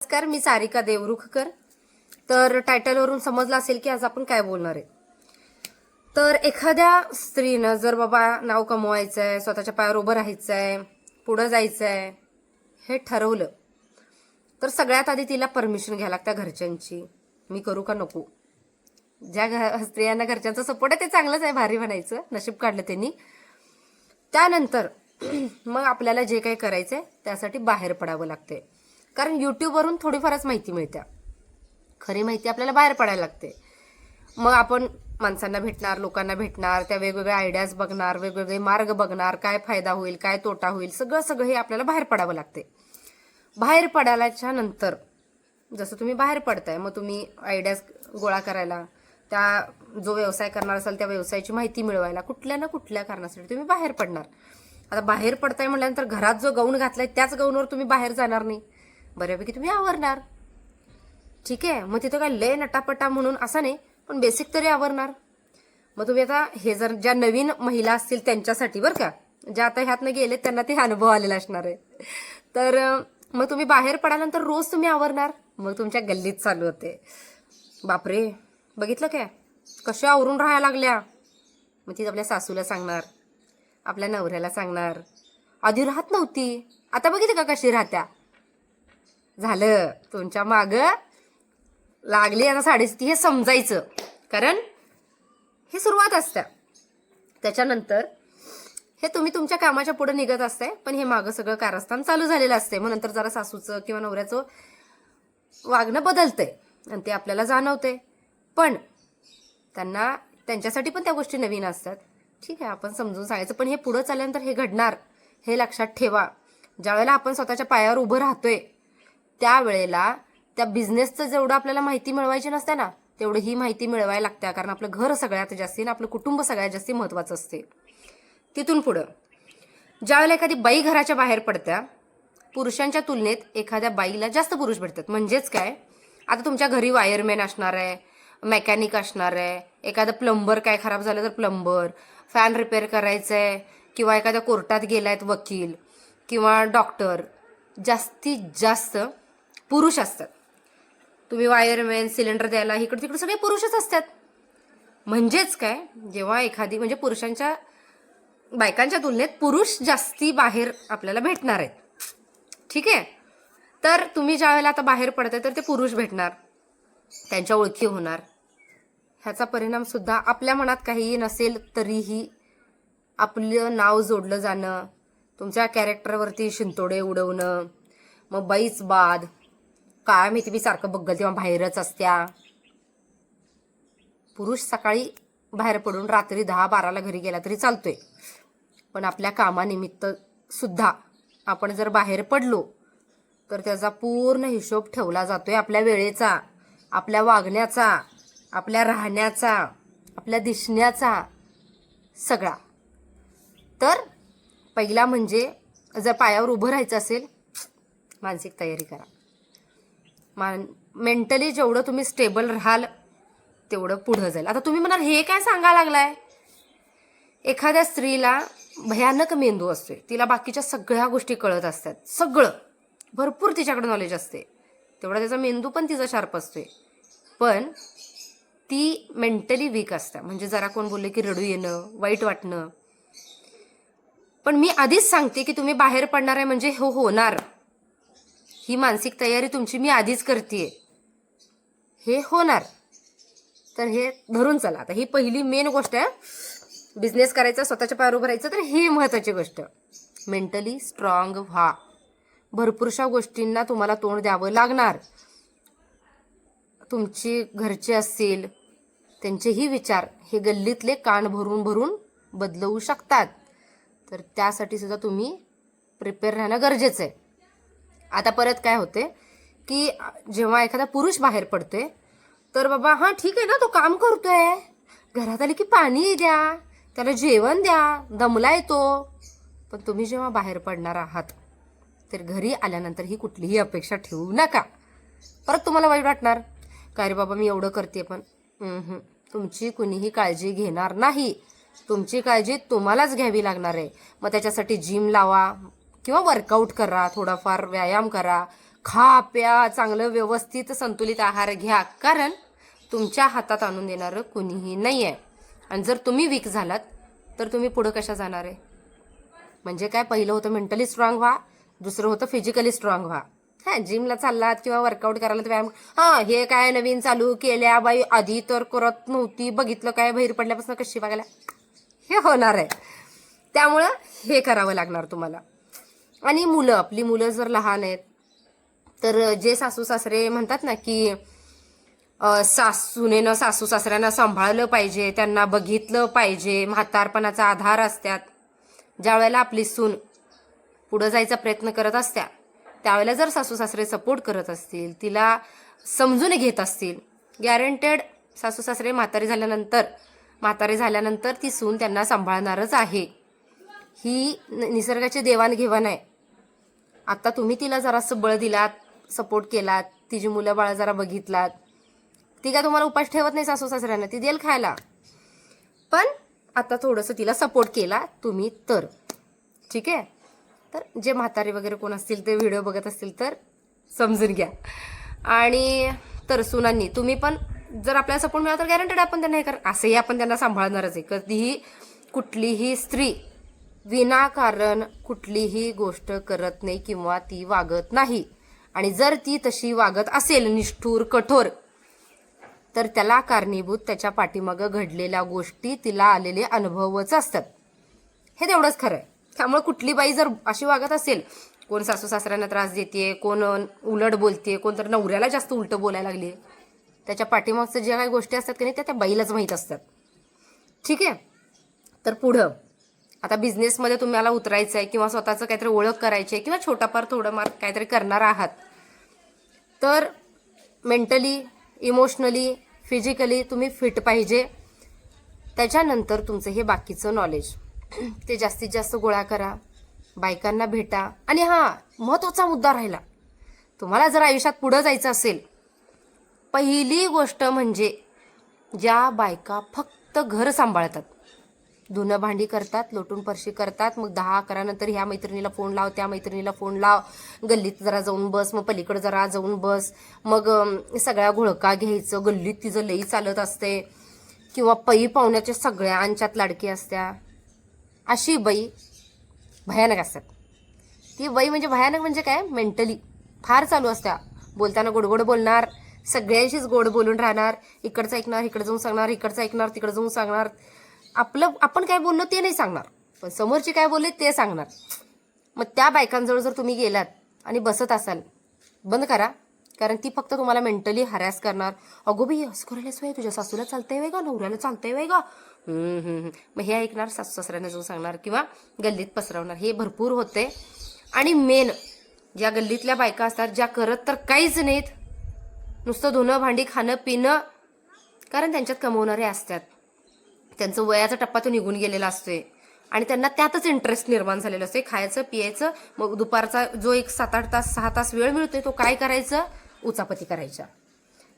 नमस्कार, मी सारिका देवरुखकर. तर टायटलवरून समजलं असेल की आज आपण काय बोलणार आहे. तर एखाद्या स्त्रीनं जर बाबा नाव कमवायचंय, स्वतःच्या पायावर उभं राहायचंय, पुढं जायचंय हे ठरवलं तर सगळ्यात आधी तिला परमिशन घ्यायला लागतं घरच्यांची. मी करू का नको. ज्या स्त्रियांना घरच्यांचा सपोर्ट आहे ते चांगलंच आहे, भारी म्हणायचं, नशीब काढलं त्यांनी. त्यानंतर मग आपल्याला जे काही करायचंय त्यासाठी बाहेर पडावं लागते. कारण युट्यूबवरून थोडीफारच माहिती मिळते, खरी माहिती आपल्याला बाहेर पडायला लागते. मग आपण माणसांना भेटणार, लोकांना भेटणार, त्या वेगवेगळ्या आयडियाज बघणार, वेगवेगळे मार्ग बघणार, काय फायदा होईल, काय तोटा होईल, सगळं हे आपल्याला बाहेर पडावं लागते. बाहेर पडायच्या नंतर जसं तुम्ही बाहेर पडताय, मग तुम्ही आयडियाज गोळा करायला, त्या जो व्यवसाय करणार असाल त्या व्यवसायाची माहिती मिळवायला कुठल्या ना कुठल्या कारणासाठी तुम्ही बाहेर पडणार. आता बाहेर पडताय म्हटल्यानंतर घरात जो गाऊन घातलाय त्याच गाऊनवर तुम्ही बाहेर जाणार नाही, बऱ्यापैकी तुम्ही आवरणार. ठीक आहे, मग तिथं काय लय नटापटा म्हणून असं नाही, पण बेसिक तरी आवरणार. मग तुम्ही आता हे जर ज्या नवीन महिला असतील त्यांच्यासाठी बरं का, ज्या आता ह्यातनं गेले त्यांना ते अनुभव आलेला असणार आहे. तर मग तुम्ही बाहेर पडाल्यानंतर रोज तुम्ही आवरणार. मग तुमच्या गल्लीत चालू होते, बापरे बघितलं काय कशा आवरून राहायला लागल्या. मग ती आपल्या सासूला सांगणार, आपल्या नवऱ्याला सांगणार, आधी राहत नव्हती आता बघितलं का कशी राहत्या. झालं तुमच्या माग लागली आता साडेस्ती, हे समजायचं. कारण हे सुरुवात असते. त्याच्यानंतर हे तुम्ही तुमच्या कामाच्या पुढे निघत असताय, पण हे मागं सगळं कारस्थान चालू झालेलं असते. मग नंतर जरा सासूचं किंवा नवऱ्याचं वागणं बदलतंय आणि ते आपल्याला जाणवते. पण त्यांना त्यांच्यासाठी पण त्या गोष्टी नवीन असतात. ठीक आहे, आपण समजून सांगायचं, पण हे पुढं चालल्यानंतर हे घडणार हे लक्षात ठेवा. ज्या वेळेला आपण स्वतःच्या पायावर उभं राहतोय त्यावेळेला त्या बिझनेसचं जेवढं आपल्याला माहिती मिळवायची नसते ना, तेवढं ही माहिती मिळवायला लागते. कारण आपलं घर सगळ्यात जास्ती ना आपलं कुटुंब सगळ्यात जास्ती महत्वाचं असते. तिथून पुढं ज्यावेळेला एखादी बाई घराच्या बाहेर पडत्या, पुरुषांच्या तुलनेत एखाद्या बाईला जास्त पुरुष भेटतात. म्हणजेच काय, आता तुमच्या घरी वायरमॅन असणार आहे, मेकॅनिक असणार आहे, एखादं प्लंबर काय खराब झालं तर प्लंबर, फॅन रिपेअर करायचंय, किंवा एखाद्या कोर्टात गेलायत वकील किंवा डॉक्टर, जास्तीत जास्त पुरुष असतात. तुम्ही वायरमॅन, सिलेंडर द्यायला इकडे तिकडे सगळे पुरुषच असतात. म्हणजेच काय, जेव्हा एखादी म्हणजे पुरुषांच्या बायकांच्या तुलनेत पुरुष जास्ती बाहेर आपल्याला भेटणार आहेत. ठीक आहे, तर तुम्ही ज्या वेळेला आता बाहेर पडताय तर ते पुरुष भेटणार, त्यांच्या ओळखी होणार. ह्याचा परिणाम सुद्धा आपल्या मनात काहीही नसेल तरीही आपलं नाव जोडलं जाणं, तुमच्या कॅरेक्टरवरती शिंतोडे उडवणं, मग बाईच बाद, काय माहिती मी सारखं बघल तेव्हा बाहेरच असत्या. पुरुष सकाळी बाहेर पडून रात्री 10-12ला घरी गेला तरी चालतोय, पण आपल्या कामानिमित्त सुद्धा आपण जर बाहेर पडलो तर त्याचा पूर्ण हिशोब ठेवला जातोय. आपल्या वेळेचा, आपल्या वागण्याचा, आपल्या राहण्याचा, आपल्या दिसण्याचा सगळा. तर पहिला म्हणजे जर पायावर उभं राहायचं असेल, मानसिक तयारी करा. मेंटली जेवढं तुम्ही स्टेबल राहाल तेवढं पुढं जाईल. आता तुम्ही म्हणाल हे काय सांगायला लागलाय. एखाद्या स्त्रीला भयानक मेंदू असतोय, तिला बाकीच्या सगळ्या गोष्टी कळत असतात, सगळं भरपूर तिच्याकडे नॉलेज असते, तेवढा त्याचा मेंदू पण तिचा शार्प असतोय, पण ती मेंटली वीक असते. म्हणजे जरा कोण बोलले की रडू येणं, वाईट वाटणं. पण मी आधीच सांगते की तुम्ही बाहेर पडणार आहे म्हणजे हो होणार, ही मानसिक तयारी तुमची मी आधीच करतेय, हे होणार. तर हे धरून चला. आता ही पहिली मेन गोष्ट आहे, बिझनेस करायचा, स्वतःच्या पायावर उभं राहायचं, तर ही महत्वाची गोष्ट. मेंटली स्ट्रॉंग व्हा. भरपूरशा गोष्टींना तुम्हाला तोंड द्यावं लागणार. तुमचे घरचे असतील त्यांचेही विचार हे गल्लीतले कान भरून भरून बदलवू शकतात. तर त्यासाठी सुद्धा तुम्ही प्रिपेअर राहणं गरजेचं आहे. आता परत काय होते की जेव्हा एखादा पुरुष बाहेर पडतोय तर बाबा हां ठीक आहे ना, तो काम करतोय, घरात आले की पाणी द्या, त्याला जेवण द्या, दमलाय तो. पण तुम्ही जेव्हा बाहेर पडणार आहात तर घरी आल्यानंतर ही कुठलीही अपेक्षा ठेवू नका. परत तुम्हाला वाईट वाटणार, काय रे बाबा मी एवढं करते, पण तुमची कुणीही काळजी घेणार नाही. तुमची काळजी तुम्हालाच घ्यावी लागणार आहे. मग त्याच्यासाठी जिम लावा किंवा वर्कआउट करा, थोडाफार व्यायाम करा, खा प्या, चांगलं व्यवस्थित संतुलित आहार घ्या, कारण तुमच्या हातात आणून देणारं कुणीही नाही आहे. आणि जर तुम्ही वीक झालात तर तुम्ही पुढं कशा जाणार आहे? म्हणजे काय, पहिलं होतं मेंटली स्ट्रॉंग व्हा, दुसरं होतं फिजिकली स्ट्रॉंग व्हा. जिमला चाललात किंवा वर्कआउट करायला तर व्यायाम, हे काय नवीन चालू केल्या बाई, आधी तर करत नव्हती, बघितलं काय बाहेर पडल्यापासून कशी बघायला, हे होणार आहे. त्यामुळं हे करावं लागणार तुम्हाला. आणि मुलं, आपली मुलं जर लहान आहेत तर जे सासू सासरे म्हणतात ना की सासूनेनं सासू सासऱ्यांना सांभाळलं पाहिजे, त्यांना बघितलं पाहिजे, म्हातारपणाचा आधार असतात. ज्या वेळेला आपली सून पुढं जायचा प्रयत्न करत असत्या त्यावेळेला जर सासू सासरे सपोर्ट करत असतील, तिला समजून घेत असतील, गॅरंटेड सासू सासरे म्हातारे झाल्यानंतर ती सून त्यांना सांभाळणारच आहे. ही निसर्गाची देवाणघेवाण आहे. आता तुम्ही तिला जरासं बळ दिलात, सपोर्ट केलात, तिची मुलं बाळं जरा बघितलात, ती काय तुम्हाला उपास ठेवत नाही सासू सासऱ्यांना, ती देईल खायला. पण आता थोडंसं तिला सपोर्ट केला तुम्ही तर ठीक आहे. तर जे म्हातारे वगैरे कोण असतील ते व्हिडिओ बघत असतील तर समजून घ्या. आणि तर सुनांनी तुम्ही पण जर आपल्याला सपोर्ट मिळाला तर गॅरंटेड आपण त्यांना हे असंही आपण त्यांना सांभाळणारच आहे. कधीही कुठलीही स्त्री विनाकारण कुठलीही गोष्ट करत नाही किंवा ती वागत नाही. आणि जर ती तशी वागत असेल निष्ठुर कठोर तर त्याला कारणीभूत त्याच्या पाठीमागं घडलेल्या गोष्टी, तिला आलेले अनुभवच असतात. हे तेवढंच खरं आहे. त्यामुळे कुठली बाई जर अशी वागत असेल, कोण सासू सासऱ्यांना त्रास देते, कोण उलट बोलते, कोण तर नवऱ्याला जास्त उलट बोलायला लागली, त्याच्या पाठीमागचं ज्या काही गोष्टी असतात की नाही त्या बाईलाच माहीत असतात. ठीक आहे. तर पुढं आता बिझनेसमध्ये तुम्हाला उतरायचं आहे किंवा स्वतःचं काहीतरी ओळख करायची आहे किंवा छोटाफार थोडंफार काहीतरी करणार आहात, तर मेंटली, इमोशनली, फिजिकली तुम्ही फिट पाहिजे. त्याच्यानंतर तुमचं हे बाकीचं नॉलेज ते जास्तीत जास्त गोळा करा, बायकांना भेटा. आणि महत्त्वाचा मुद्दा राहिला, तुम्हाला जर आयुष्यात पुढं जायचं असेल, पहिली गोष्ट म्हणजे ज्या बायका फक्त घर सांभाळतात, धुणं भांडी करतात, लोटून फरशी करतात, मग 10-11 नंतर ह्या मैत्रिणीला फोन लाव, त्या मैत्रिणीला फोन लाव, गल्लीत जरा जाऊन बस, मग पलीकडे जरा जाऊन बस, मग सगळ्या घोळका घ्यायचं, गल्लीत तिचं लई चालत असते, किंवा पै पाहुण्याच्या सगळ्यांच्यात लाडकी असत्या, अशी बाई भयानक असतात. ती बाई म्हणजे भयानक म्हणजे काय, मेंटली फार चालू असत्या, बोलताना गोडगोड बोलणार, सगळ्यांशीच गोड बोलून राहणार, इकडचं ऐकणार, इकडे जाऊन सांगणार, इकडचं ऐकणार, तिकडे जाऊन सांगणार. आपण काय बोललो ते नाही सांगणार, पण समोरचे काय बोलले ते सांगणार. मग त्या बायकांजवळ जर तुम्ही गेलात आणि बसत असाल, बंद करा, कारण ती फक्त तुम्हाला मेंटली हरॅस करणार. अगो बाई असं करायलाच वय, तुझ्या सासूला चालतंय वय का, नवऱ्याला चालतंय वय का, मग हे ऐकणार, सासू सासऱ्यांना जाऊन सांगणार किंवा गल्लीत पसरवणार. हे भरपूर होते. आणि मेन ज्या गल्लीतल्या बायका असतात, ज्या करत तर काहीच नाहीत, नुसतं धुणं भांडी खाणं पिणं, कारण त्यांच्यात कमवणारे असतात, त्यांचं वयाचा टप्पा तो निघून गेलेला असतोय आणि त्यांना त्यातच इंटरेस्ट निर्माण झालेला असतोय, खायचं पियायचं. मग दुपारचा जो एक 7-8 तास 6 तास वेळ मिळतोय तो काय करायचं, उचापती करायच्या.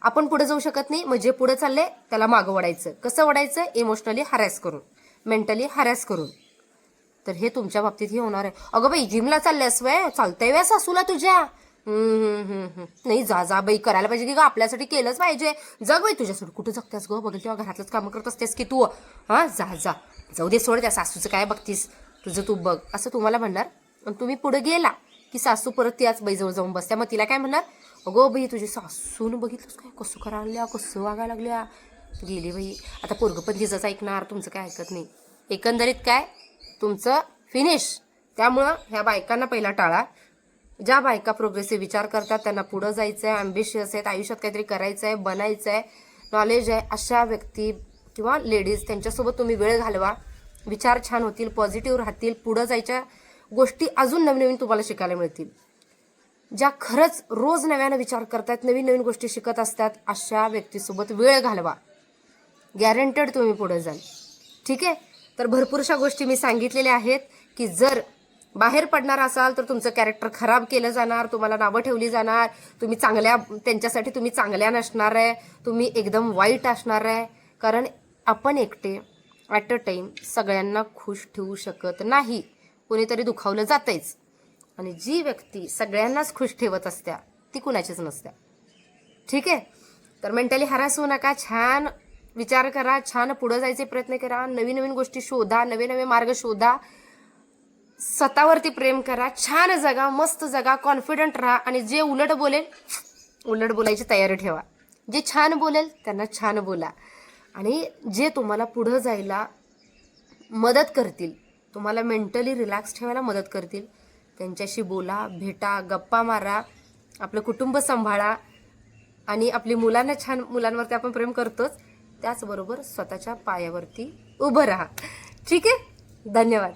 आपण पुढे जाऊ शकत नाही, मग जे पुढे चालले त्याला मागं वडायचं. कसं वडायचं, इमोशनली हरॅस करून, मेंटली हरॅस करून. तर हे तुमच्या बाबतीतही होणार आहे. अगं बाई जिमला चालल्यास वय, चालतंय वय सासूला तुझ्या, नाही जा बाई, करायला पाहिजे की ग, आपल्यासाठी केलंच पाहिजे, जग बाई, तुझ्यासाठी कुठं जगतेस ग, बघेल तेव्हा घरातलंच कामं करत असतेस की तू, जा जाऊ दे, सोड, त्या सासूचं काय बघतीस, तुझं तू बघ, असं तुम्हाला म्हणणार. आणि तुम्ही पुढे गेला की सासू परत त्याच बाईजवळ जाऊन बसत्या, मग तिला काय म्हणणार, अगो बाई तुझी सासून बघितलंस काय, कसं करायला लागल्या, कसं वागायला लागल्या, गेली बाई. आता पोरगं पण तिचंच ऐकणार, तुमचं काय ऐकत नाही. एकंदरीत काय, तुमचं फिनिश. त्यामुळं ह्या बायकांना पहिला टाळा. ज्या बायका प्रोग्रेसिव्ह विचार करतात, त्यांना पुढं जायचं आहे, ॲम्बिशियस आहेत, आयुष्यात काहीतरी करायचं आहे, बनायचं आहे, नॉलेज आहे, अशा व्यक्ती किंवा लेडीज, त्यांच्यासोबत तुम्ही वेळ घालवा. विचार छान होतील, पॉझिटिव्ह राहतील, पुढं जायच्या गोष्टी अजून नवीन तुम्हाला शिकायला मिळतील. ज्या खरंच रोज नव्यानं विचार करतात, नवीन गोष्टी शिकत असतात, अशा व्यक्तीसोबत वेळ घालवा, गॅरंटेड तुम्ही पुढे जाल. ठीक आहे. तर भरपूरशा गोष्टी मी सांगितलेल्या आहेत की जर बाहेर पडणार असाल तर तुमचं कॅरेक्टर खराब केलं जाणार, तुम्हाला नावं ठेवली जाणार, तुम्ही त्यांच्यासाठी तुम्ही चांगल्या नसणार आहे, तुम्ही एकदम वाईट असणार आहे. कारण आपण एकटे ॲट अ टाईम सगळ्यांना खुश ठेवू शकत नाही, कोणीतरी दुखावलं जातंच. आणि जी व्यक्ती सगळ्यांनाच खुश ठेवत असत्या ती कुणाचीच नसते. ठीक आहे. तर मेंटली हरास होऊ नका, छान विचार करा, छान पुढे जायचे प्रयत्न करा, नवीन नवीन गोष्टी शोधा, नवे नवे मार्ग शोधा, स्वतःवरती प्रेम करा, छान जगा, मस्त जगा, कॉन्फिडंट राहा. आणि जे उलट बोलेल उलट बोलायची तयारी ठेवा. जे छान बोलेल त्यांना छान बोला. आणि जे तुम्हाला पुढं जायला मदत करतील, तुम्हाला मेंटली रिलॅक्स ठेवायला मदत करतील, त्यांच्याशी बोला, भेटा, गप्पा मारा, आपलं कुटुंब सांभाळा. आणि आपली मुलांवरती आपण प्रेम करतोच, त्याचबरोबर स्वतःच्या पायावरती उभं राहा. ठीक आहे. धन्यवाद.